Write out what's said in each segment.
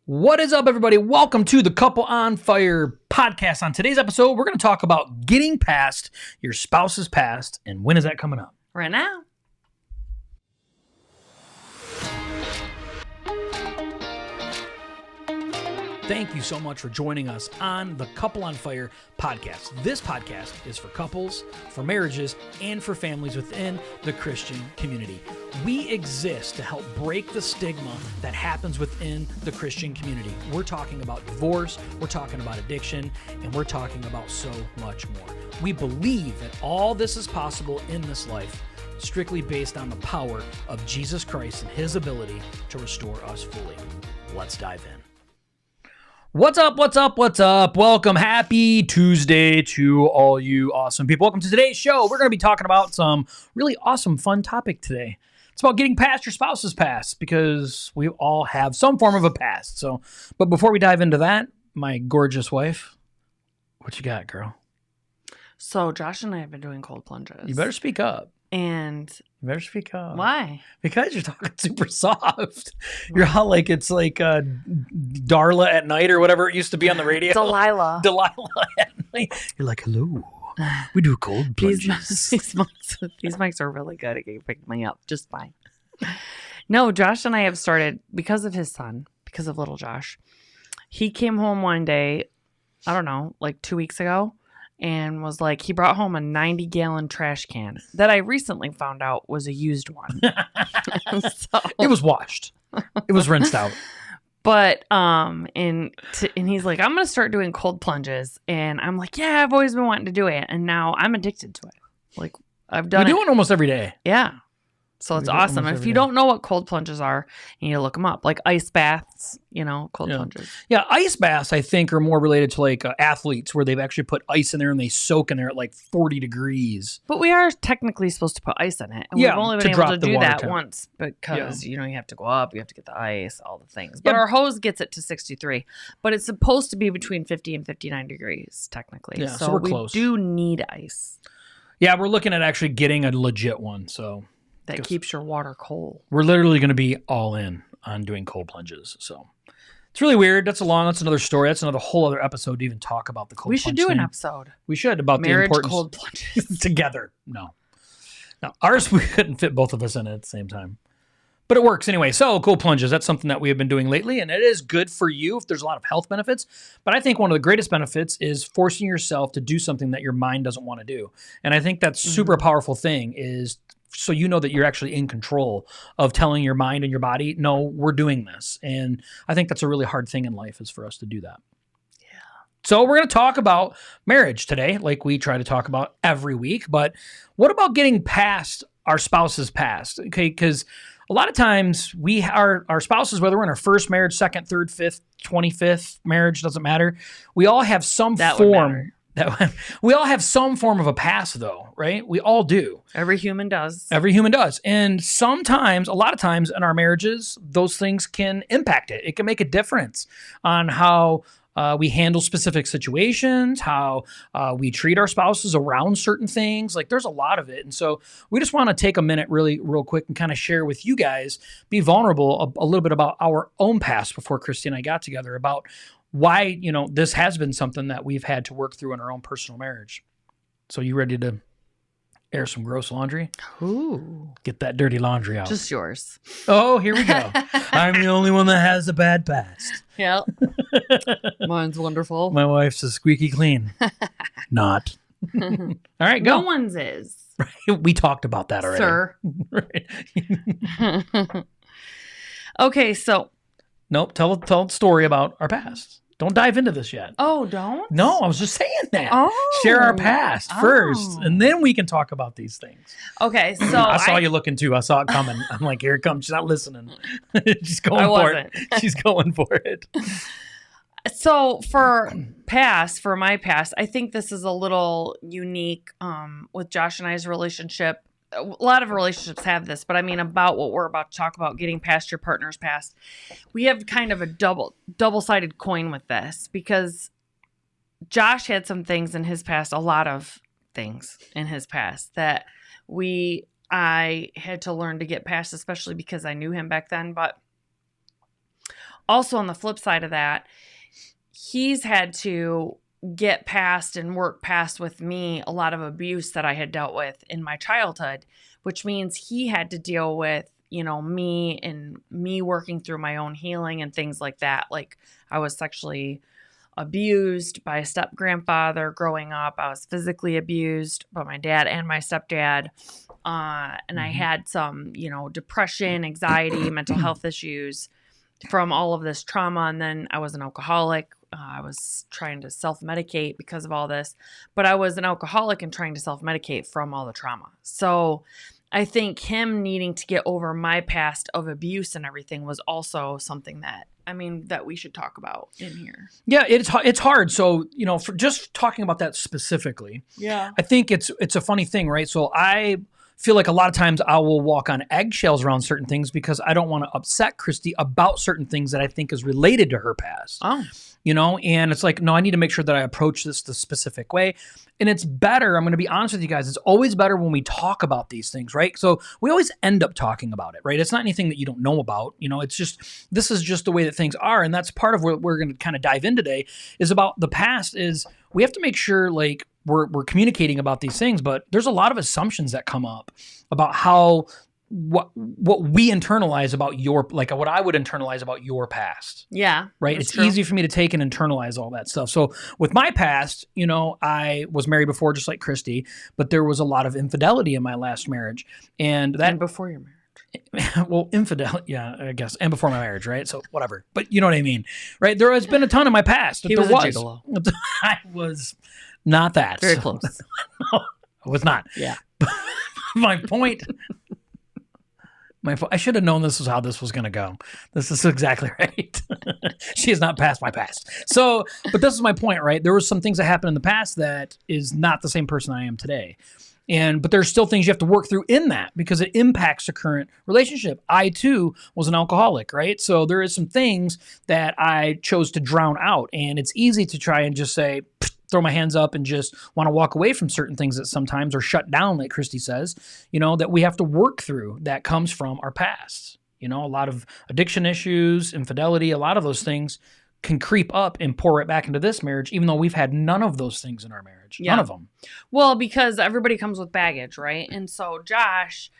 What is up, everybody? Welcome to the Couple on Fire podcast. On today's episode, we're going to talk about getting past your spouse's past. And when is that coming up? Right now. Thank you so much for joining us on the Couple on Fire podcast. This podcast is for couples, for marriages, and for families within the Christian community. We exist to help break the stigma that happens within the Christian community. We're talking about divorce, we're talking about addiction, and we're talking about so much more. We believe that all this is possible in this life, strictly based on the power of Jesus Christ and his ability to restore us fully. Let's dive in. What's up? What's up? What's up? Welcome. Happy Tuesday to all you awesome people. Welcome to today's show. We're going to be talking about some really awesome, fun topic today. It's about getting past your spouse's past because we all have some form of a past. But before we dive into that, my gorgeous wife, what you got, girl? So Josh and I have been doing cold plunges. You better speak up. And You better speak up. why? Because you're talking super soft. You're all like, it's like Darla at night or whatever it used to be on the radio. Delilah. Delilah at night. You're like, hello. We do cold plunges. These mics are really good at picking me up just fine. No, Josh and I have started, because of his son, because of little Josh. He came home one day, I don't know, like 2 weeks ago, and was like, he brought home a 90-gallon trash can that I recently found out was a used one. So, It was washed. It was rinsed out. but and he's like, I'm gonna start doing cold plunges, and I'm like, yeah, I've always been wanting to do it, and now I'm addicted to it. Like, I've done We do it almost every day. Yeah. So it's We do it awesome. almost If every you day. don't know what cold plunges are, you need to look them up, like ice baths, cold Yeah. plunges. Yeah, ice baths, I think, are more related to like athletes where they've actually put ice in there and they soak in there at like 40 degrees. But we are technically supposed to put ice in it. And Yeah, we've only to been able drop to the do water that temp. once because, you have to go up, you have to get the ice, all the things. But Yeah. our hose gets it to 63. But it's supposed to be between 50 and 59 degrees, technically. Yeah, so we're we close. do need ice Yeah, we're looking at actually getting a legit one. So that keeps your water cold. we're literally going to be all in on doing cold plunges. So it's really weird. That's another story. That's another whole other episode to even talk about the cold We plunge should do an thing. episode. We should about Marriage the importance cold plunges. together. No, ours we couldn't fit both of us in it at the same time, but it works anyway. So cold plunges, that's something that we have been doing lately, and it is good for you if there's a lot of health benefits. But I think one of the greatest benefits is forcing yourself to do something that your mind doesn't want to do, and I think that's super powerful thing is. So you know that you're actually in control of telling your mind and your body, no, we're doing this. And I think that's a really hard thing in life is for us to do that. Yeah. So we're going to talk about marriage today, like we try to talk about every week. But what about getting past our spouse's past? Okay, because a lot of times our spouses, whether we're in our first marriage, second, third, fifth, 25th marriage, doesn't matter. We all have some That would form. matter. We all have some form of a past, though, right? We all do. Every human does. Every human does. And sometimes, a lot of times in our marriages, those things can impact it. It can make a difference on how we handle specific situations, how we treat our spouses around certain things. Like there's a lot of it. And so we just want to take a minute really real quick and kind of share with you guys, be vulnerable a little bit about our own past before Kristy and I got together, about why, this has been something that we've had to work through in our own personal marriage. So you ready to air some gross laundry? Ooh. Get that dirty laundry out. Just yours. Oh, here we go. I'm the only one that has a bad past. Yeah. Mine's wonderful. My wife's a squeaky clean. Not. All right, No go. one's is. We talked about that already. Sir. Right. Okay, so. Nope. Tell the story about our past. Don't dive into this yet. Oh, don't? No, I was just saying that. Oh. Share our past first, Oh. and then we can talk about these things. Okay, so. I saw you looking too. I saw it coming. I'm like, here it comes. She's not listening. She's going for it. She's going for it. So for my past, I think this is a little unique with Josh and I's relationship. A lot of relationships have this, but I mean about what we're about to talk about, getting past your partner's past. We have kind of a double-sided coin with this because Josh had some things in his past, a lot of things in his past that I had to learn to get past, especially because I knew him back then. But also on the flip side of that, he's had to get past and work past with me a lot of abuse that I had dealt with in my childhood, which means he had to deal with, me and me working through my own healing and things like that. Like I was sexually abused by a step grandfather growing up. I was physically abused by my dad and my stepdad. And I had some, depression, anxiety, mental health issues from all of this trauma. And then I was an alcoholic. I was trying to self-medicate because of all this, but I was an alcoholic and trying to self-medicate from all the trauma. So I think him needing to get over my past of abuse and everything was also something that we should talk about in here. Yeah, it's hard. So, for just talking about that specifically, I think it's a funny thing, right? So I feel like a lot of times I will walk on eggshells around certain things because I don't want to upset Kristy about certain things that I think is related to her past. Oh. And it's like, no, I need to make sure that I approach this the specific way. And it's better, I'm going to be honest with you guys, it's always better when we talk about these things, right? So we always end up talking about it, right? It's not anything that you don't know about, it's just, this is just the way that things are. And that's part of what we're going to kind of dive in today is about the past is we have to make sure like we're communicating about these things, but there's a lot of assumptions that come up about how what we internalize about what I would internalize about your past. Yeah. Right. It's true. easy for me to take and internalize all that stuff. So with my past, I was married before just like Kristy, but there was a lot of infidelity in my last marriage. And before your marriage. Well, infidelity, yeah, I guess. And before my marriage, right? So whatever. But you know what I mean? Right? There has been a ton in my past. He was a gigolo. I was not that. Very close. No, I was not. Yeah. My point... I should have known this was how this was going to go. This is exactly right. She has not passed my past. So, but this is my point, right? There were some things that happened in the past that is not the same person I am today. But there's still things you have to work through in that because it impacts the current relationship. I too was an alcoholic, right? So there is some things that I chose to drown out. And it's easy to try and just say, throw my hands up and just want to walk away from certain things that sometimes are shut down, like Kristy says, that we have to work through that comes from our past. A lot of addiction issues, infidelity, a lot of those things can creep up and pour right back into this marriage, even though we've had none of those things in our marriage. Yeah. None of them. Well, because everybody comes with baggage, right? And so Josh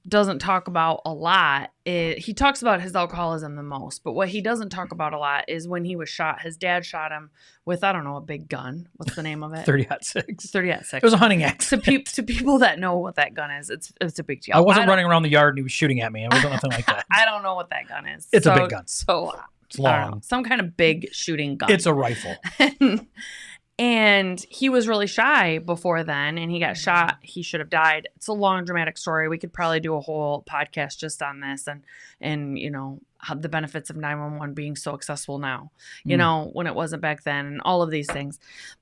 doesn't talk about a lot. He talks about his alcoholism the most, but what he doesn't talk about a lot is when he was shot. His dad shot him with, I don't know, a big gun. What's the name of it? 30-06. 30-06. It was a hunting accident. To people that know what that gun is, it's a big deal. I wasn't running around the yard and he was shooting at me. It wasn't nothing like that. I don't know what that gun is. It's a big gun. So it's long. Some kind of big shooting gun. It's a rifle. And he was really shy before then, and he got shot. He should have died. It's a long, dramatic story. We could probably do a whole podcast just on this and how the benefits of 911 being so accessible now, when it wasn't back then, and all of these things.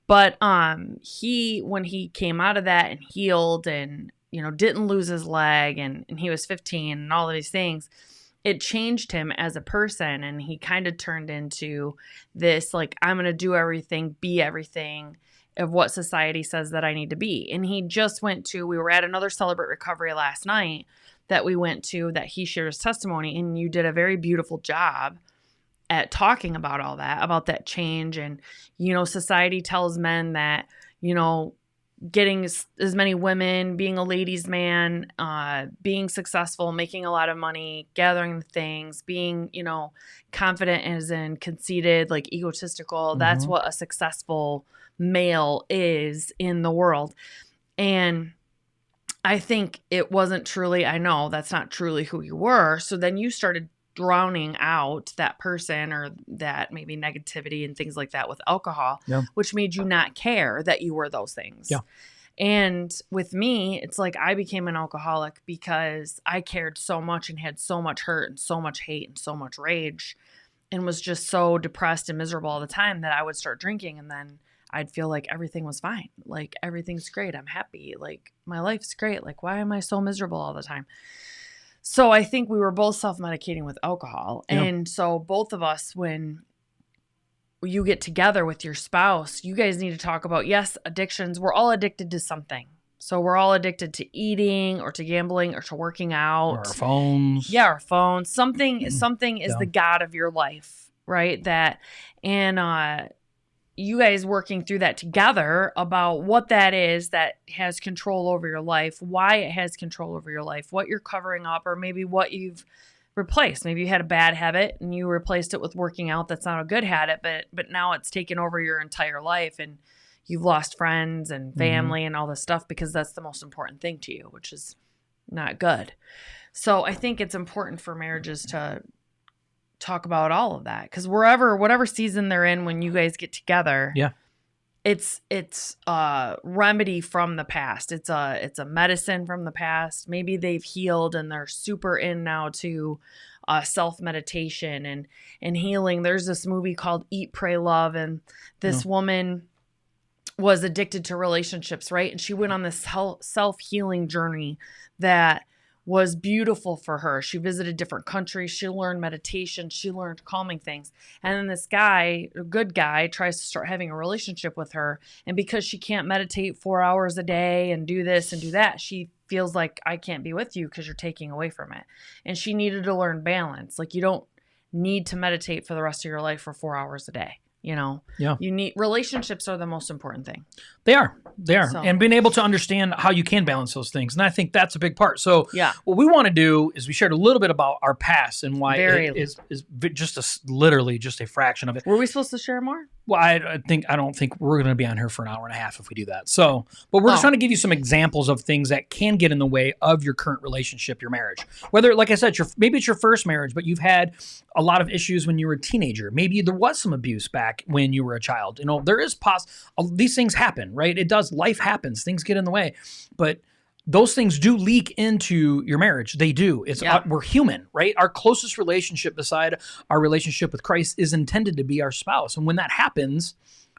But when he came out of that and healed and, didn't lose his leg and he was 15 and all of these things, it changed him as a person, and he kind of turned into this, like, I'm going to do everything, be everything of what society says that I need to be. And he just we were at another Celebrate Recovery last night that we went to that he shared his testimony, and you did a very beautiful job at talking about all that, about that change. And, society tells men that, getting as many women, being a ladies' man, being successful, making a lot of money, gathering things, being, confident as in conceited, like egotistical. Mm-hmm. That's what a successful male is in the world. And I think it wasn't truly, I know that's not truly who you were. So then you started drowning out that person or that maybe negativity and things like that with alcohol, which made you not care that you were those things. Yeah. And with me, it's like I became an alcoholic because I cared so much and had so much hurt and so much hate and so much rage and was just so depressed and miserable all the time that I would start drinking, and then I'd feel like everything was fine. Like, everything's great. I'm happy. Like, my life's great. Like, why am I so miserable all the time? So I think we were both self-medicating with alcohol. Yeah. And so both of us, when you get together with your spouse, you guys need to talk about, yes, addictions. We're all addicted to something. So we're all addicted to eating or to gambling or to working out. Or our phones. Yeah, our phones. Something is Yeah. the God of your life, right? You guys working through that together about what that is that has control over your life, why it has control over your life, what you're covering up, or maybe what you've replaced. Maybe you had a bad habit and you replaced it with working out. That's not a good habit, but now it's taken over your entire life and you've lost friends and family and all this stuff because that's the most important thing to you, which is not good. So I think it's important for marriages to talk about all of that, because whatever season they're in when you guys get together, it's a remedy from the past. It's a medicine from the past. Maybe they've healed and they're super in now to self-meditation and healing. There's this movie called Eat, Pray, Love, and this woman was addicted to relationships, right? And she went on this self-healing journey that was beautiful for her. She visited different countries. She learned meditation. She learned calming things. And then this guy, a good guy, tries to start having a relationship with her. And because she can't meditate 4 hours a day and do this and do that, she feels like, I can't be with you because you're taking away from it. And she needed to learn balance. Like, you don't need to meditate for the rest of your life for 4 hours a day. You need relationships are the most important thing. They are. So. And being able to understand how you can balance those things. And I think that's a big part. So what we want to do is we shared a little bit about our past and why it is just literally just a fraction of it. Were we supposed to share more? Well, I don't think we're going to be on here for an hour and a half if we do that. So, but we're just trying to give you some examples of things that can get in the way of your current relationship, your marriage. Whether, like I said, maybe it's your first marriage, but you've had a lot of issues when you were a teenager. Maybe there was some abuse back when you were a child. There is these things happen, right? It does. Life happens. Things get in the way, but those things do leak into your marriage. They do. We're human, right? Our closest relationship beside our relationship with Christ is intended to be our spouse. And when that happens,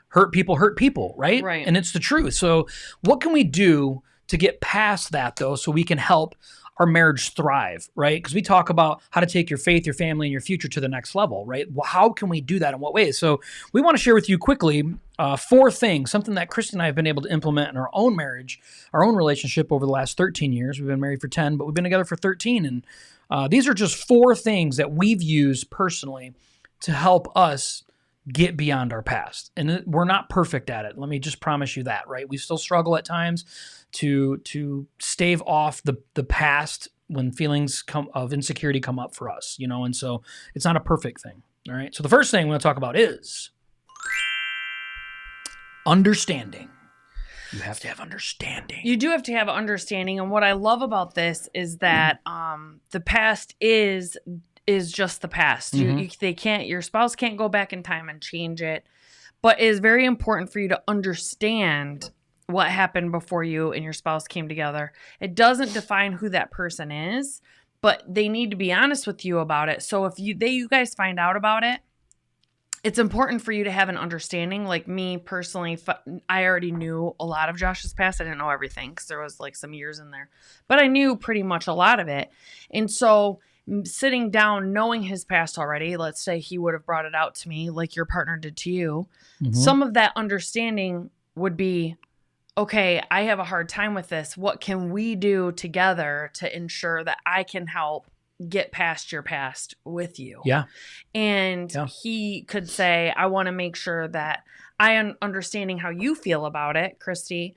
hurt people, right? Right. And it's the truth. So what can we do to get past that, though, so we can help our marriage thrive, right? Because we talk about how to take your faith, your family, and your future to the next level, right? Well, how can we do that? In what ways? So we want to share with you quickly 4 things, something that Kristy and I have been able to implement in our own marriage, our own relationship over the last 13 years. We've been married for 10, but we've been together for 13. And these are just 4 things that we've used personally to help us get beyond our past. And we're not perfect at it. Let me just promise you that, right? We still struggle at times to stave off the past when feelings of insecurity come up for us, and so it's not a perfect thing. All right. So the first thing we're going to talk about is understanding. You have to have understanding. You do have to have understanding. And what I love about this is that the past is just the past. Your spouse can't go back in time and change it, but it is very important for you to understand what happened before you and your spouse came together. It doesn't define who that person is, but they need to be honest with you about it. So if you guys find out about it, it's important for you to have an understanding. Like me personally, I already knew a lot of Josh's past. I didn't know everything because there was like some years in there, but I knew pretty much a lot of it. And so sitting down, knowing his past already, let's say he would have brought it out to me like your partner did to you. Some of that understanding would be, okay, I have a hard time with this. What can we do together to ensure that I can help get past your past with you? Yeah. And he could say, I want to make sure that I am understanding how you feel about it, Kristy.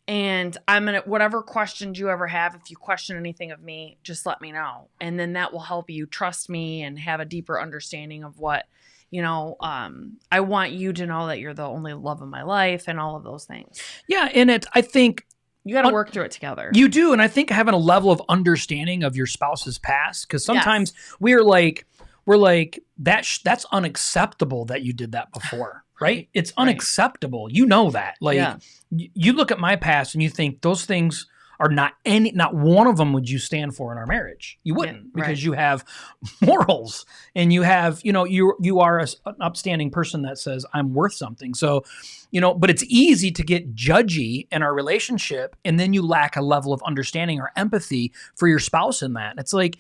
And I'm going to, whatever questions you ever have, if you question anything of me, just let me know. And then that will help you trust me and have a deeper understanding of what, I want you to know that you're the only love of my life and all of those things. Yeah. And I think you got to work through it together. You do. And I think having a level of understanding of your spouse's past, because sometimes we're like, that's unacceptable that you did that before, right? It's unacceptable. You know that. You look at my past and you think those things are not one of them would you stand for in our marriage. You wouldn't, because you have morals and you have, you are an upstanding person that says I'm worth something. So, but it's easy to get judgy in our relationship, and then you lack a level of understanding or empathy for your spouse in that. It's like,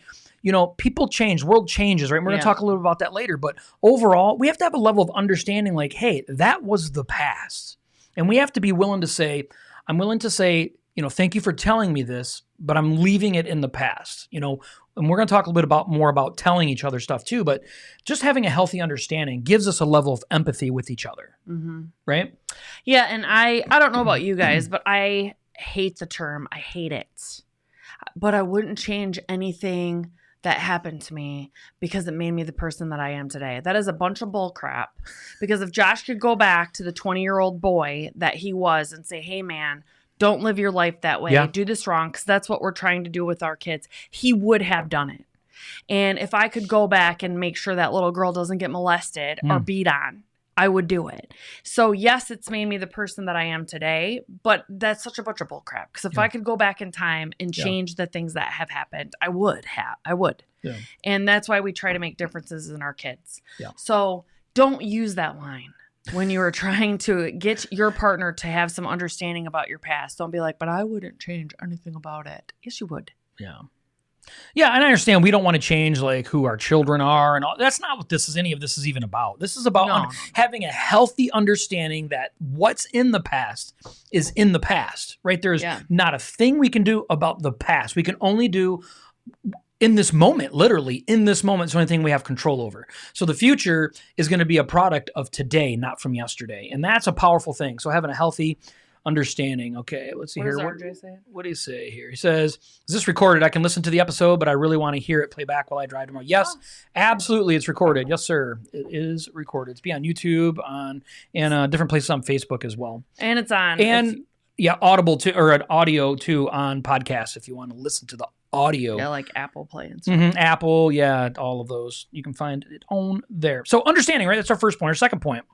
people change, world changes, right? We're going to talk a little about that later, but overall, we have to have a level of understanding like, hey, that was the past. And we have to be willing to say, I'm willing to say, thank you for telling me this, but I'm leaving it in the past, and we're going to talk a little bit more about telling each other stuff too, but just having a healthy understanding gives us a level of empathy with each other. Mm-hmm. Right? Yeah. And I don't know about you guys, but I hate the term. I hate it. But I wouldn't change anything that happened to me because it made me the person that I am today. That is a bunch of bull crap. Because if Josh could go back to the 20-year-old boy that he was and say, hey, man, don't live your life that way. Yeah. Do this wrong, because that's what we're trying to do with our kids. He would have done it. And if I could go back and make sure that little girl doesn't get molested or beat on, I would do it. So yes, it's made me the person that I am today, but that's such a bunch of bullcrap. Because if I could go back in time and change the things that have happened, I would. Yeah. And that's why we try to make differences in our kids. Yeah. So don't use that line when you are trying to get your partner to have some understanding about your past. Don't be like, but I wouldn't change anything about it. Yes, you would. Yeah. Yeah, and I understand we don't want to change like who our children are and all. That's not what any of this is even about. This is about having a healthy understanding that what's in the past is in the past, right? There's not a thing we can do about the past. We can only do in this moment, literally in this moment, it's the only thing we have control over. So the future is going to be a product of today, not from yesterday. And that's a powerful thing. So having a healthy understanding. Okay, let's see here. What do you say here? He says, is this recorded? I can listen to the episode, but I really want to hear it play back while I drive tomorrow. Yes, absolutely. It's recorded. Yes, sir. It is recorded. It's be on YouTube, and different places on Facebook as well. And it's on. And Audible too, or an audio too on podcasts if you want to listen to the audio. Yeah, like Apple Play and stuff. Apple, all of those. You can find it on there. So understanding, right? That's our first point. Our second point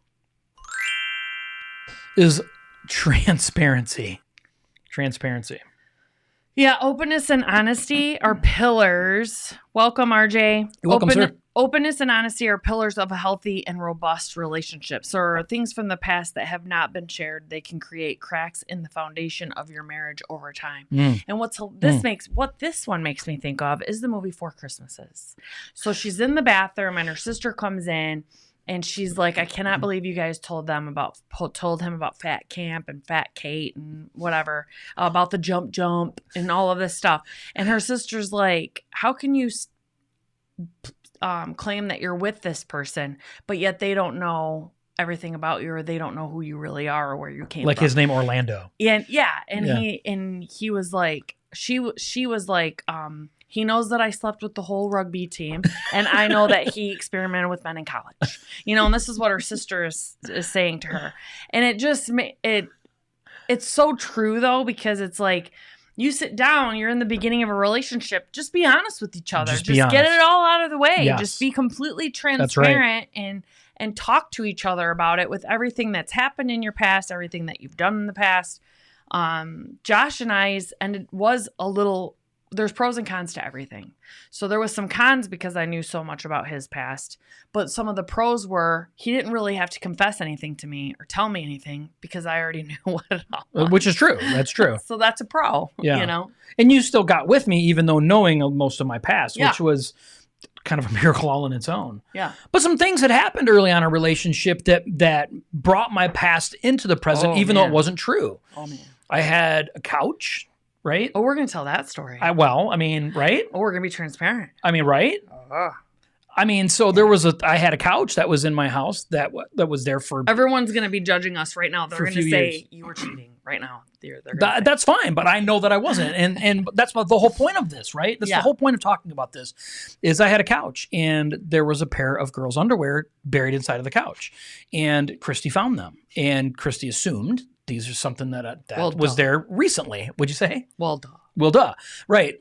is transparency. Yeah, openness and honesty are pillars. Welcome, RJ. You're welcome, sir. Openness and honesty are pillars of a healthy and robust relationship. So are things from the past that have not been shared. They can create cracks in the foundation of your marriage over time. And what this one makes me think of is the movie Four Christmases. So she's in the bathroom and her sister comes in. And she's like, I cannot believe you guys told him about Fat Camp and Fat Kate and whatever, about the jump and all of this stuff. And her sister's like, how can you claim that you're with this person, but yet they don't know everything about you, or they don't know who you really are or where you came from. Like his name Orlando. He was like, she was like, he knows that I slept with the whole rugby team, and I know that he experimented with men in college. And this is what her sister is saying to her. And it just, it's so true, though, because it's like, you sit down, you're in the beginning of a relationship, just be honest with each other. Just get it all out of the way. Yes. Just be completely transparent and talk to each other about it with everything that's happened in your past, everything that you've done in the past. Josh and I's was a little... There's pros and cons to everything. So there was some cons because I knew so much about his past, but some of the pros were he didn't really have to confess anything to me or tell me anything because I already knew what it all was. Which is true. That's true. So that's a pro, And you still got with me even though knowing most of my past, which was kind of a miracle all in its own. Yeah. But some things had happened early on in a relationship that brought my past into the present, even though it wasn't true. Oh, man. I had a couch. Right? Oh, we're going to tell that story. Right? Oh, we're going to be transparent. Right? So I had a couch that was in my house that was there for... Everyone's going to be judging us right now. They're going to say you were cheating right now. That's fine, but I know that I wasn't. And that's the whole point of this, right? That's the whole point of talking about this, is I had a couch and there was a pair of girls' underwear buried inside of the couch. And Kristy found them. And Kristy assumed these are something that was there recently. Would you say? Well, duh. Right.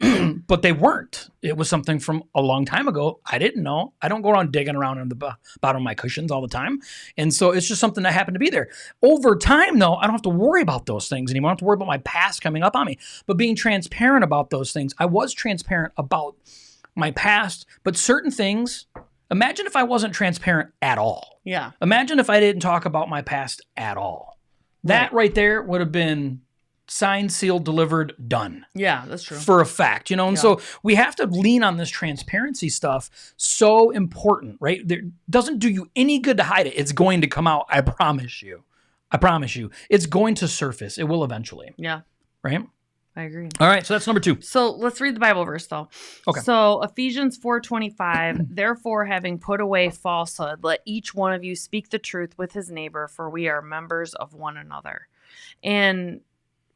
But they weren't. It was something from a long time ago. I didn't know. I don't go around digging around in the bottom of my cushions all the time. And so it's just something that happened to be there. Over time, though, I don't have to worry about those things anymore. I don't have to worry about my past coming up on me. But being transparent about those things, I was transparent about my past, but certain things... Imagine if I wasn't transparent at all. Yeah. Imagine if I didn't talk about my past at all. That right there would have been signed, sealed, delivered, done. Yeah, that's true. For a fact, And so we have to lean on this transparency stuff. So important, right? It doesn't do you any good to hide it. It's going to come out. I promise you. It's going to surface. It will eventually. Yeah. Right? I agree. All right, so that's number 2. So let's read the Bible verse, though. Okay. So Ephesians 4:25, therefore, having put away falsehood, let each one of you speak the truth with his neighbor, for we are members of one another. And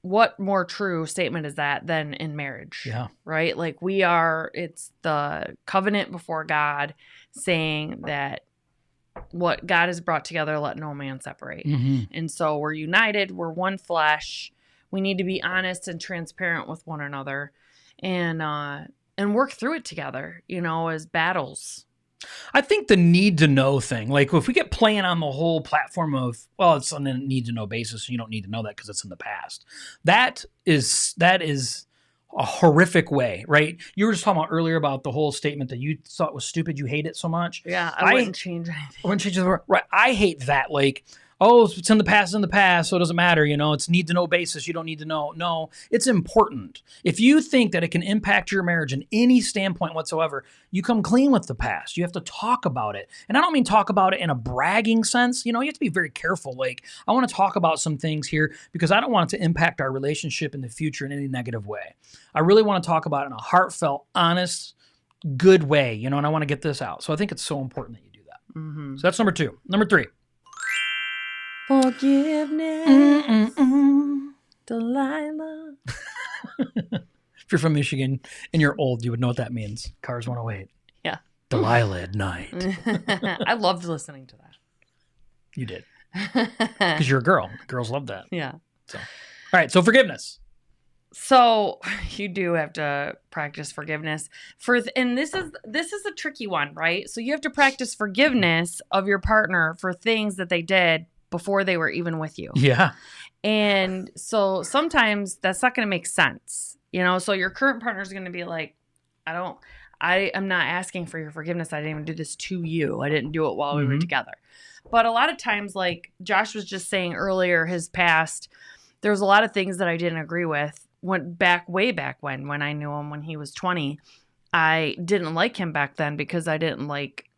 what more true statement is that than in marriage? Yeah. Right? Like it's the covenant before God saying that what God has brought together, let no man separate. Mm-hmm. And so we're united. We're one flesh. We need to be honest and transparent with one another and work through it together, as battles. I think the need to know thing, like if we get playing on the whole platform of, well, it's on a need to know basis, you don't need to know that because it's in the past. That is a horrific way, right? You were just talking about earlier about the whole statement that you thought was stupid. You hate it so much. Yeah, I wouldn't change anything. Right. I hate that. Like, oh, it's in the past, so it doesn't matter. It's need to know basis. You don't need to know. No, it's important. If you think that it can impact your marriage in any standpoint whatsoever, you come clean with the past. You have to talk about it. And I don't mean talk about it in a bragging sense. You have to be very careful. Like, I want to talk about some things here because I don't want it to impact our relationship in the future in any negative way. I really want to talk about it in a heartfelt, honest, good way, and I want to get this out. So I think it's so important that you do that. Mm-hmm. So that's number 2. Number 3. Forgiveness, Delilah. If you're from Michigan and you're old, you would know what that means. Cars 108. Yeah. Delilah at night. I loved listening to that. You did. Because you're a girl. Girls love that. Yeah. So, all right. So forgiveness. So you do have to practice forgiveness and this is a tricky one, right? So you have to practice forgiveness of your partner for things that they did before they were even with you. Yeah. And so sometimes that's not going to make sense, so your current partner is going to be like, I am not asking for your forgiveness. I didn't even do this to you. I didn't do it while we were together. But a lot of times, like Josh was just saying earlier, his past, there was a lot of things that I didn't agree with. Went back way back when I knew him when he was 20. I didn't like him back then because I didn't like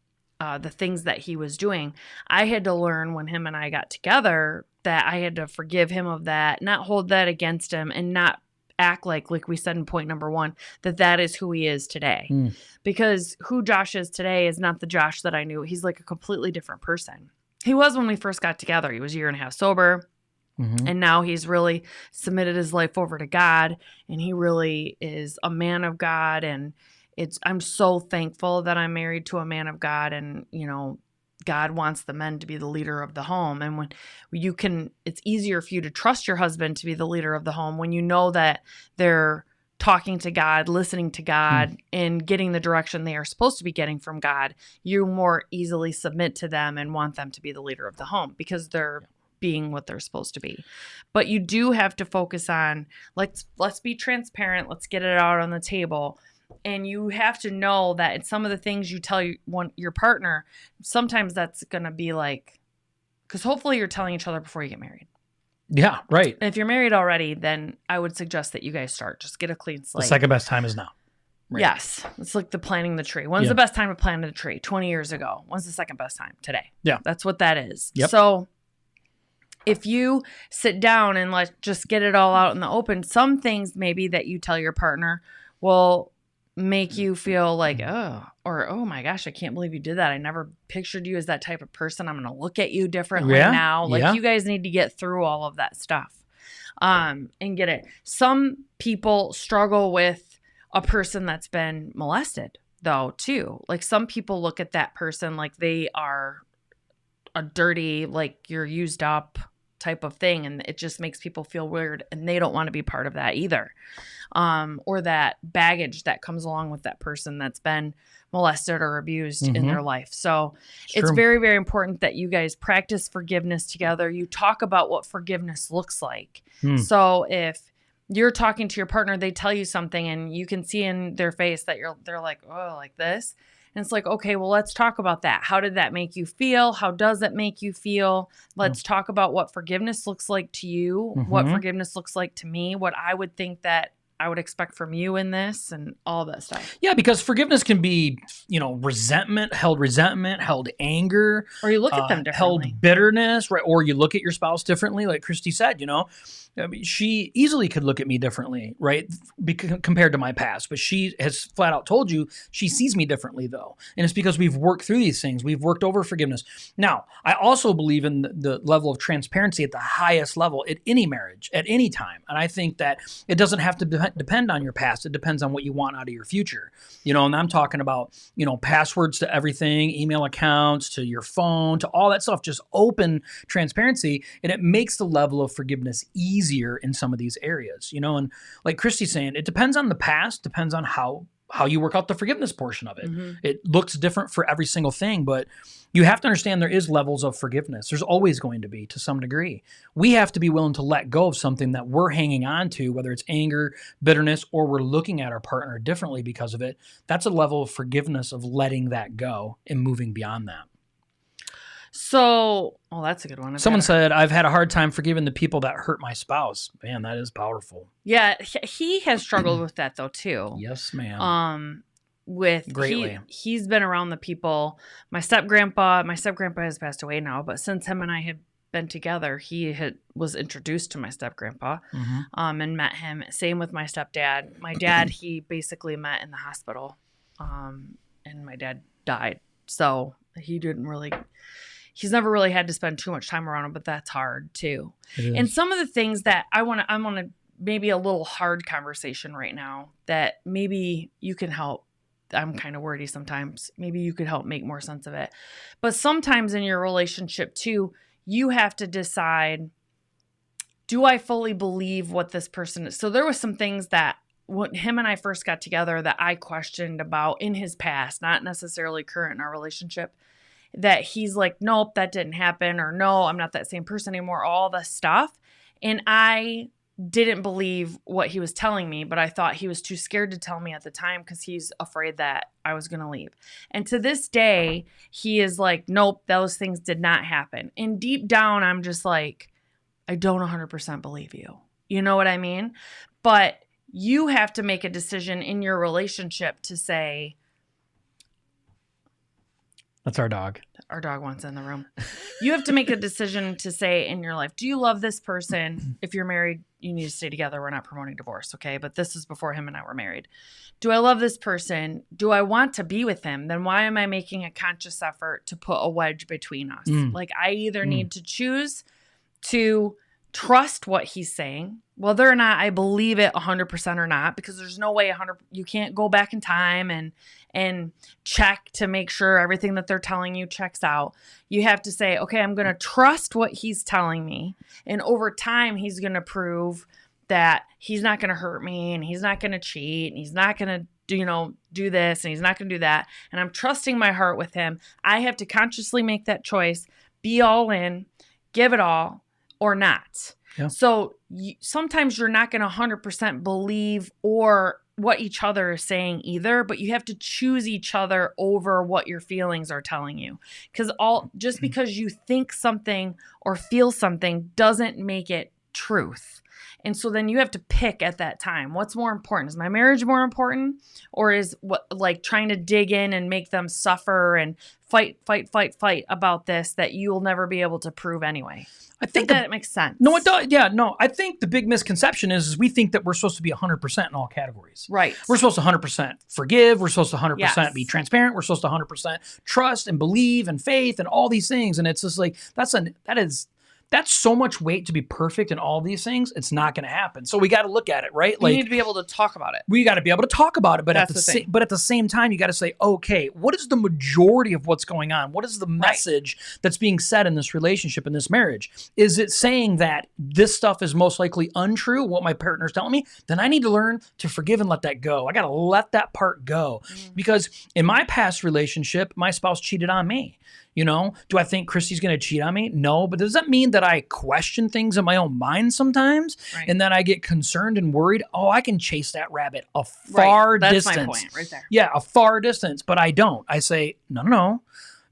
the things that he was doing. I had to learn when him and I got together that I had to forgive him of that, not hold that against him, and not act like we said in point number 1, that is who he is today. Because who Josh is today is not the Josh that I knew. He's like a completely different person. He was when we first got together. He was a year and a half sober. And now he's really submitted his life over to God, and he really is a man of God. And I'm so thankful that I'm married to a man of God, and, God wants the men to be the leader of the home. And when it's easier for you to trust your husband to be the leader of the home when you know that they're talking to God, listening to God, and getting the direction they are supposed to be getting from God. You more easily submit to them and want them to be the leader of the home because they're being what they're supposed to be. But you do have to focus on, let's be transparent. Let's get it out on the table. And you have to know that it's some of the things you tell your partner, sometimes that's going to be like, because hopefully you're telling each other before you get married. Yeah, right. And if you're married already, then I would suggest that you guys start. Just get a clean slate. The second best time is now. Right. Yes. It's like the planting the tree. When's the best time to plant the tree? 20 years ago. When's the second best time? Today. Yeah. That's what that is. Yep. So if you sit down and just get it all out in the open, some things maybe that you tell your partner will make you feel like, oh my gosh, I can't believe you did that. I never pictured you as that type of person. I'm going to look at you differently now. Like you guys need to get through all of that stuff and get it. Some people struggle with a person that's been molested though too. Like some people look at that person like they are a dirty, like you're used up type of thing, and it just makes people feel weird, and they don't want to be part of that either. Or that baggage that comes along with that person that's been molested or abused in their life. So it's very, very important that you guys practice forgiveness together. You talk about what forgiveness looks like. So if you're talking to your partner, they tell you something and you can see in their face that they're like, oh, like this. And it's like, okay, well, let's talk about that. How did that make you feel? How does it make you feel? Let's talk about what forgiveness looks like to you, what forgiveness looks like to me, what I would think that I would expect from you in this and all that stuff. Yeah, because forgiveness can be, resentment, held anger. Or you look at them differently. Held bitterness, right? Or you look at your spouse differently, like Kristy said, I mean, she easily could look at me differently, right? Compared to my past, but she has flat out told you she sees me differently though. And it's because we've worked through these things. We've worked over forgiveness. Now, I also believe in the level of transparency at the highest level at any marriage, at any time. And I think that it doesn't have to depend on your past. It depends on what you want out of your future. And I'm talking about, passwords to everything, email accounts, to your phone, to all that stuff, just open transparency. And it makes the level of forgiveness easier in some of these areas, and like Kristy's saying, it depends on the past, depends on how you work out the forgiveness portion of it. Mm-hmm. It looks different for every single thing, but you have to understand there is levels of forgiveness. There's always going to be, to some degree. We have to be willing to let go of something that we're hanging on to, whether it's anger, bitterness, or we're looking at our partner differently because of it. That's a level of forgiveness, of letting that go and moving beyond that. So, that's a good one. Someone said, I've had a hard time forgiving the people that hurt my spouse. Man, that is powerful. Yeah, he has struggled with that though too. Yes, ma'am. Greatly. He's been around the people. My step grandpa has passed away now, but since him and I had been together, he was introduced to my step grandpa, and met him. Same with my stepdad. My dad, he basically met in the hospital, and my dad died. So he's never really had to spend too much time around him, but that's hard too. And some of the things that I want to maybe a little hard conversation right now that maybe you can help. I'm kind of wordy sometimes. Maybe you could help make more sense of it. But sometimes in your relationship too, you have to decide, do I fully believe what this person is? So there was some things that when him and I first got together that I questioned about in his past, not necessarily current in our relationship, that he's like, nope, that didn't happen, or no, I'm not that same person anymore, all this stuff. And I didn't believe what he was telling me, but I thought he was too scared to tell me at the time because he's afraid that I was going to leave. And to this day, he is like, nope, those things did not happen. And deep down, I'm just like, I don't 100% believe you. You know what I mean? But you have to make a decision in your relationship to say, that's our dog. Our dog wants in the room. You have to make a decision to say in your life, do you love this person? If you're married, you need to stay together. We're not promoting divorce, okay? But this is before him and I were married. Do I love this person? Do I want to be with him? Then why am I making a conscious effort to put a wedge between us? Like I either need to choose to trust what he's saying, whether or not I believe it 100% or not, because there's no way you can't go back in time and check to make sure everything that they're telling you checks out. You have to say, okay, I'm going to trust what he's telling me. And over time, he's going to prove that he's not going to hurt me and he's not going to cheat and he's not going to do this and he's not going to do that. And I'm trusting my heart with him. I have to consciously make that choice, be all in, give it all, or not. Yeah. So sometimes you're not going to 100% believe or what each other is saying either, but you have to choose each other over what your feelings are telling you. Just because you think something or feel something doesn't make it truth. And so then you have to pick at that time. What's more important? Is my marriage more important? Or is trying to dig in and make them suffer and fight about this that you'll never be able to prove anyway? I think that makes sense. No, it does. Yeah, no. I think the big misconception is we think that we're supposed to be 100% in all categories. Right. We're supposed to 100% forgive. We're supposed to 100% be transparent. We're supposed to 100% trust and believe and faith and all these things. And it's just like, that's so much weight to be perfect in all these things. It's not going to happen. So we got to look at it, right? You need to be able to talk about it. We got to be able to talk about it. But at the same time, you got to say, okay, what is the majority of what's going on? What is the message that's being said in this relationship, in this marriage? Is it saying that this stuff is most likely untrue, what my partner's telling me? Then I need to learn to forgive and let that go. I got to let that part go. Because in my past relationship, my spouse cheated on me. Do I think Kristy's going to cheat on me? No, but does that mean that I question things in my own mind sometimes and that I get concerned and worried? Oh, I can chase that rabbit a far distance. That's my point right there. Yeah, a far distance, but I don't. I say, no.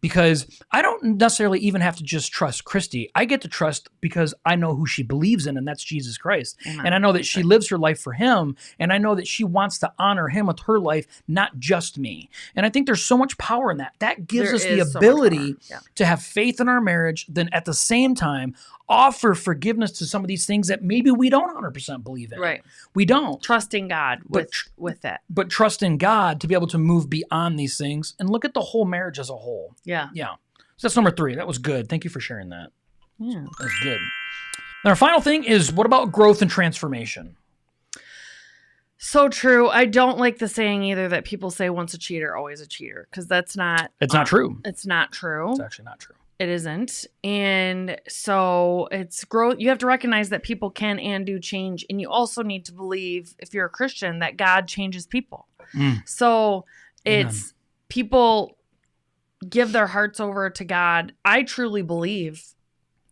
because I don't necessarily even have to just trust Kristy. I get to trust because I know who she believes in, and that's Jesus Christ. Amen. And I know that she lives her life for him, and I know that she wants to honor him with her life, not just me. And I think there's so much power in that. That gives us the ability to have faith in our marriage, then at the same time, offer forgiveness to some of these things that maybe we don't 100% believe in. Right. We don't. Trusting God with that. But trust in God to be able to move beyond these things and look at the whole marriage as a whole. Yeah. Yeah. So that's number 3. That was good. Thank you for sharing that. Yeah. That's good. Now, our final thing is, what about growth and transformation? So true. I don't like the saying either that people say once a cheater, always a cheater, because that's not. It's not true. It's not true. It's actually not true. It isn't. And so it's growth. You have to recognize that people can and do change. And you also need to believe, if you're a Christian, that God changes people. So it's people give their hearts over to God. I truly believe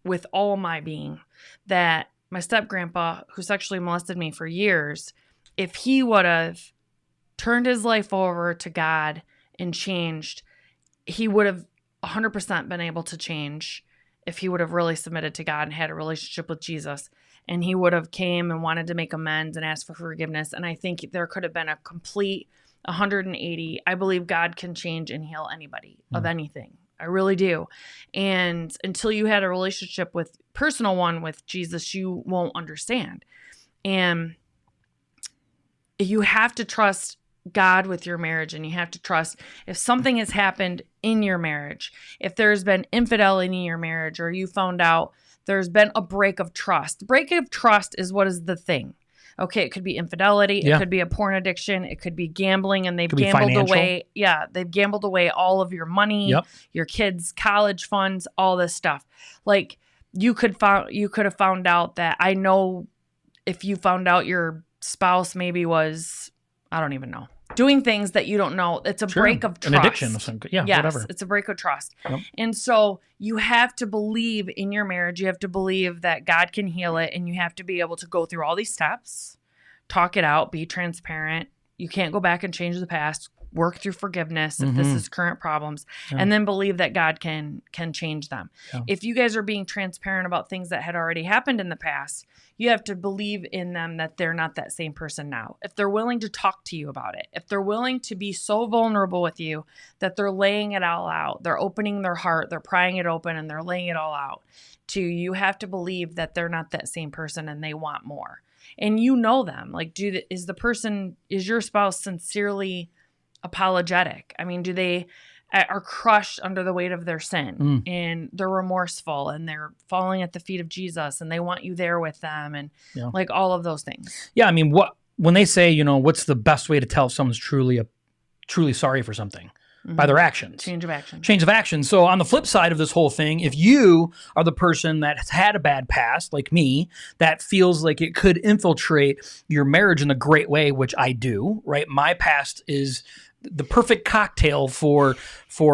with all my being that my step-grandpa, who sexually molested me for years, if he would have turned his life over to God and changed, he would have 100% been able to change if he would have really submitted to God and had a relationship with Jesus, and he would have came and wanted to make amends and ask for forgiveness. And I think there could have been a complete 180. I believe God can change and heal anybody of anything. I really do. And until you had a relationship with personal one with Jesus, you won't understand. And you have to trust God with your marriage, and you have to trust if something has happened in your marriage, if there's been infidelity in your marriage, or you found out there's been a break of trust. Break of trust is what is the thing. Okay, it could be infidelity, it could be a porn addiction, it could be gambling, and they've gambled away. Yeah, they've gambled away all of your money, your kids' college funds, all this stuff. Like you could have found out that, I know if you found out your spouse maybe was, I don't even know, doing things that you don't know. It's a break of trust. An addiction of some, whatever. It's a break of trust. And so you have to believe in your marriage. You have to believe that God can heal it, and you have to be able to go through all these steps, talk it out, be transparent. You can't go back and change the past. Work through forgiveness if this is current problems, and then believe that God can change them. If you guys are being transparent about things that had already happened in the past, you have to believe in them that they're not that same person now. If they're willing to talk to you about it, if they're willing to be so vulnerable with you that they're laying it all out, they're opening their heart, they're prying it open, and they're laying it all out to you, you have to believe that they're not that same person and they want more. And you know them. Like, is your spouse sincerely apologetic? I mean, do they are crushed under the weight of their sin and they're remorseful and they're falling at the feet of Jesus and they want you there with them, and like all of those things. Yeah. I mean, when they say, what's the best way to tell if someone's truly sorry for something? By their actions. Change of action. So on the flip side of this whole thing, if you are the person that has had a bad past, like me, that feels like it could infiltrate your marriage in a great way, which I do, right? My past is the perfect cocktail for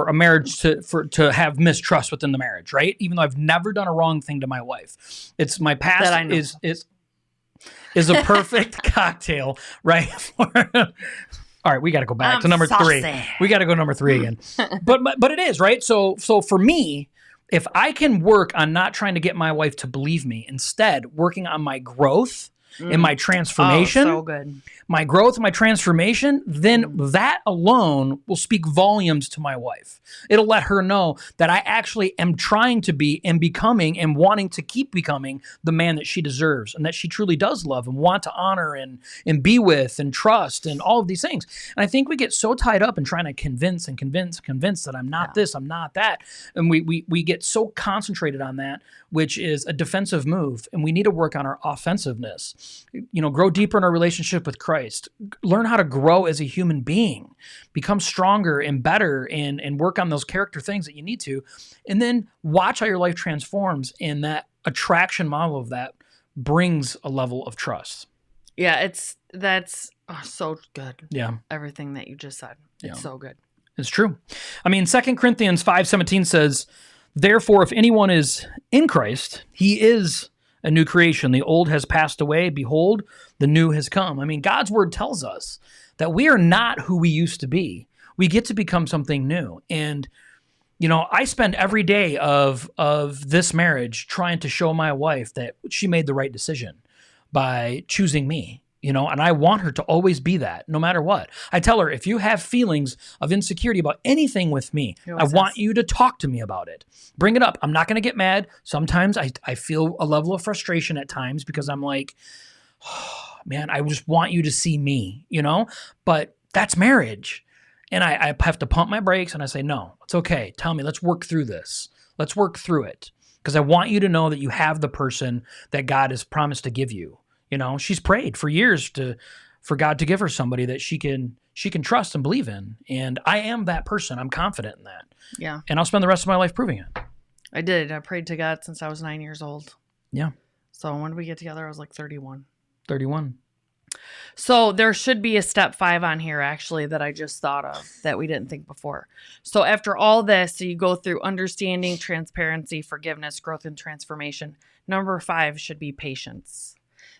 a marriage to have mistrust within the marriage, right? Even though I've never done a wrong thing to my wife. It's my past is a perfect cocktail, right? All right, we got to go back to number 3. We got to go number 3 again. But it is, right? So for me, if I can work on not trying to get my wife to believe me, instead working on my growth and my transformation, so good. My growth, my transformation, then that alone will speak volumes to my wife. It'll let her know that I actually am trying to be and becoming and wanting to keep becoming the man that she deserves, and that she truly does love and want to honor and be with and trust and all of these things. And I think we get so tied up in trying to convince that I'm not this, I'm not that. And we get so concentrated on that, which is a defensive move. And we need to work on our offensiveness. Grow deeper in our relationship with Christ. Learn how to grow as a human being, become stronger and better, and work on those character things that you need to. And then watch how your life transforms, and that attraction model of that brings a level of trust. Yeah, that's so good. Yeah. Everything that you just said. It's so good. It's true. I mean, 2 Corinthians 5:17 says, "Therefore, if anyone is in Christ, he is a new creation. The old has passed away. Behold, the new has come." I mean, God's word tells us that we are not who we used to be. We get to become something new. And I spend every day of this marriage trying to show my wife that she made the right decision by choosing me, and I want her to always be that no matter what. I tell her, if you have feelings of insecurity about anything with me, I want you to talk to me about it. Bring it up. I'm not going to get mad. Sometimes I feel a level of frustration at times because I'm like, oh, man, I just want you to see me, but that's marriage. And I have to pump my brakes and I say, no, it's okay. Tell me, let's work through this. Let's work through it. Because I want you to know that you have the person that God has promised to give you. She's prayed for years for God to give her somebody that she can trust and believe in. And I am that person. I'm confident in that. Yeah. And I'll spend the rest of my life proving it. I did. I prayed to God since I was 9 years old. Yeah. So when did we get together? I was like 31. 31. So there should be a step 5 on here, actually, that I just thought of that we didn't think before. So after all this, so you go through understanding, transparency, forgiveness, growth, and transformation. Number 5 should be patience.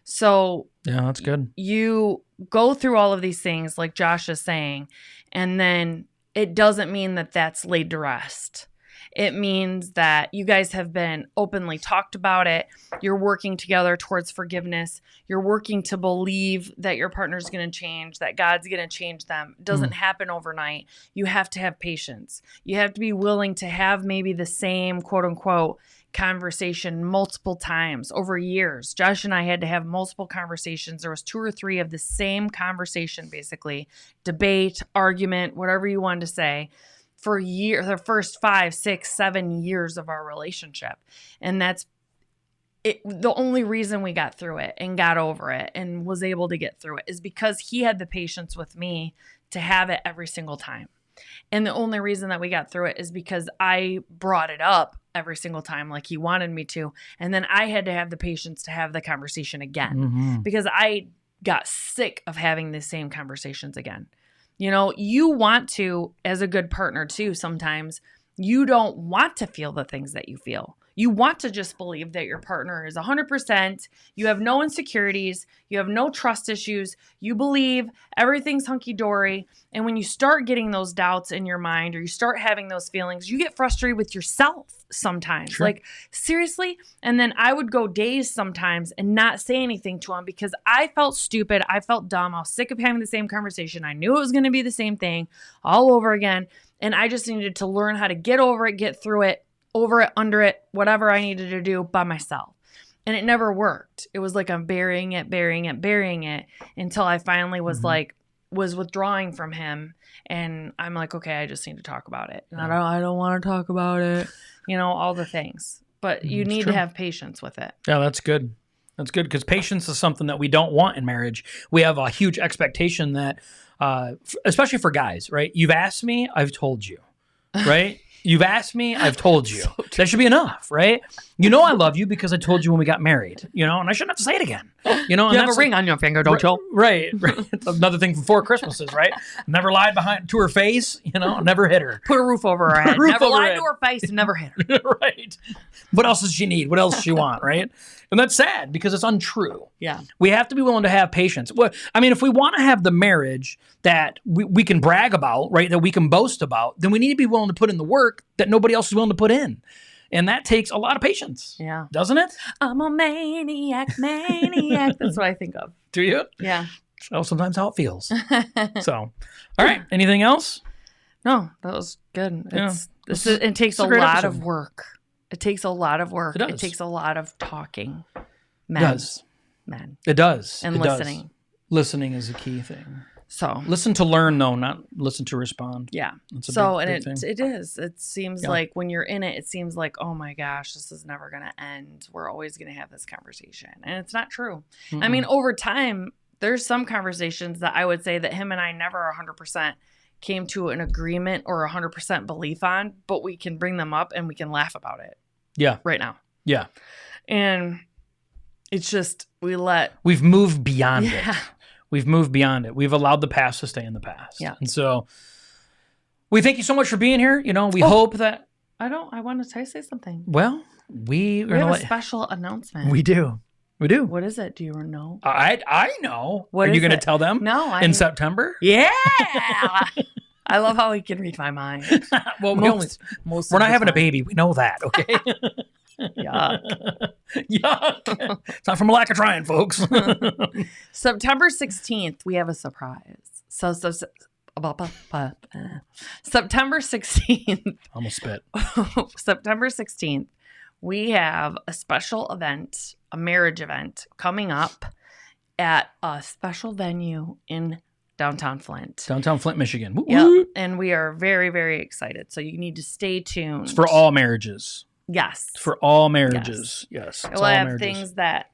So yeah, that's good. You go through all of these things, like Josh is saying, and then it doesn't mean that that's laid to rest. It means that you guys have been openly talked about it. You're working together towards forgiveness. You're working to believe that your partner's going to change, that God's going to change them. It doesn't happen overnight. You have to have patience. You have to be willing to have maybe the same quote unquote conversation multiple times over years. Josh and I had to have multiple conversations. There was 2 or 3 of the same conversation, basically debate, argument, whatever you wanted to say, for years, the first 5, 6, 7 years of our relationship. And that's it. The only reason we got through it and got over it and was able to get through it is because he had the patience with me to have it every single time. And the only reason that we got through it is because I brought it up every single time like he wanted me to. And then I had to have the patience to have the conversation again because I got sick of having the same conversations again. You want to, as a good partner too, sometimes you don't want to feel the things that you feel. You want to just believe that your partner is 100%. You have no insecurities. You have no trust issues. You believe everything's hunky-dory. And when you start getting those doubts in your mind or you start having those feelings, you get frustrated with yourself sometimes. Sure. Like, seriously? And then I would go days sometimes and not say anything to him because I felt stupid. I felt dumb. I was sick of having the same conversation. I knew it was going to be the same thing all over again. And I just needed to learn how to get over it, get through it, over it, under it, whatever I needed to do by myself. And it never worked. It was like I'm burying it until I finally was was withdrawing from him. And I'm like, okay, I just need to talk about it. And I don't want to talk about it, all the things. But you need to have patience with it. Yeah, that's good. That's good because patience is something that we don't want in marriage. We have a huge expectation that, especially for guys, right? You've asked me, I've told you, right? You've asked me, I've told you. That should be enough, right? I love you because I told you when we got married, and I shouldn't have to say it again. You have a ring on your finger, don't you? Right. It's another thing from 4 Christmases, right? Never lied to her face, never hit her. Put a roof over her head. Never lied to her face and never hit her. Right. What else does she need? What else does she want, right? And that's sad because it's untrue. Yeah. We have to be willing to have patience. If we want to have the marriage that we can brag about, right, that we can boast about, then we need to be willing to put in the work that nobody else is willing to put in. And that takes a lot of patience. Yeah. Doesn't it? I'm a maniac. That's what I think of. Do you? Yeah. So sometimes how it feels. So, all right. Anything else? No, that was good. It takes a lot of work. It takes a lot of work. It takes a lot of talking. Men. It does. Men. It does. And listening. Listening is a key thing. So listen to learn, though, not listen to respond. Yeah. That's it is. It seems like when you're in it, it seems like, oh my gosh, this is never going to end. We're always going to have this conversation. And it's not true. Mm-mm. I mean, over time, there's some conversations that I would say that him and I never 100% came to an agreement or 100% belief on, but we can bring them up and we can laugh about it. Yeah. Right now. Yeah. And it's just, we've moved beyond it. We've moved beyond it. We've allowed the past to stay in the past. Yeah. And so we thank you so much for being here. We hope that. I want to say something. Well, we have a special announcement. We do. What is it? Do you know? I know. What Are you going to it? tell them? No. In September? Yeah. I love how he can read my mind. Well, most we're of not the having a time. baby. We know that, okay? Yuck. Yuck. It's not from a lack of trying, folks. September 16th, we have a surprise. September 16th. Almost spit. September 16th, we have a special event, a marriage event coming up at a special venue in downtown Flint. Downtown Flint, Michigan. Woo, Yep. woo. And we are very, very excited. So you need to stay tuned. It's for all marriages. Yes. It's for all marriages. Yes. It's We'll all have marriages. things that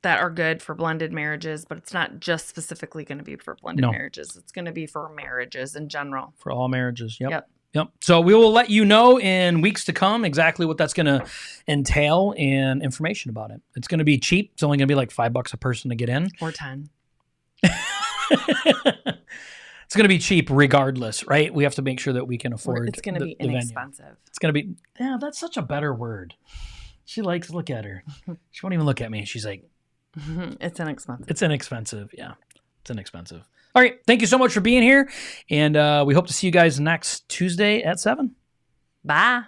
are good for blended marriages, but it's not just specifically going to be for blended marriages. It's going to be for marriages in general. For all marriages. Yep. So we will let you know in weeks to come exactly what that's going to entail and information about it. It's going to be cheap. It's only going to be like $5 a person to get in. Or 10. It's going to be cheap regardless, right? We have to make sure that we can afford It's going to be the venue. inexpensive. It's going to be, yeah, that's such a better word. She likes, look at her. She won't even look at me. She's like, It's inexpensive. it's inexpensive. Yeah, it's inexpensive. All right. Thank you so much for being here. And we hope to see you guys next Tuesday at 7. Bye.